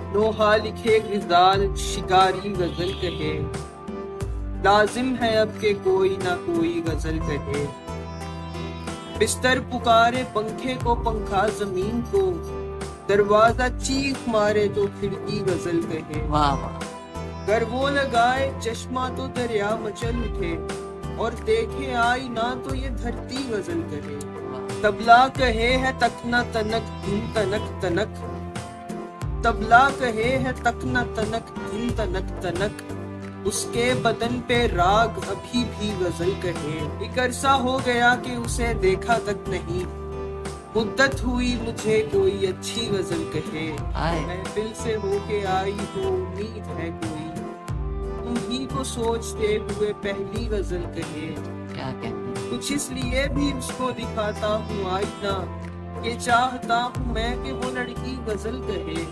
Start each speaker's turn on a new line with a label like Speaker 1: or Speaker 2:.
Speaker 1: नोहा लिखे गिरदार शिकारी गजल कहे, लाजिम है अब के कोई ना कोई गजल कहे। बिस्तर पुकारे पंखे को पंखा जमीन को, दरवाजा चीख मारे तो खिड़की गजल कहे।
Speaker 2: वाह वाह।
Speaker 1: गर वो लगाए चश्मा तो दरिया मचल उठे, और देखे आई ना तो ये धरती गजल कहे। तबला कहे है तकना तनक दिन तनक तनक, तबला कहे है तकना तनक दिन तनक तनक, उसके बदन पे राग अभी भी गजल कहे। एक अरसा हो गया कि उसे देखा तक नहीं, मुद्दत हुई मुझे कोई अच्छी गजल कहे। महफिल से होके आई हो उम्मीद है कोई, तुम्ही को सोचते हुए पहली गजल कहे।
Speaker 2: क्या कहते
Speaker 1: कुछ इसलिए भी उसको दिखाता हूँ आईना, ये चाहता हूँ मैं कि वो लड़की गजल कहे।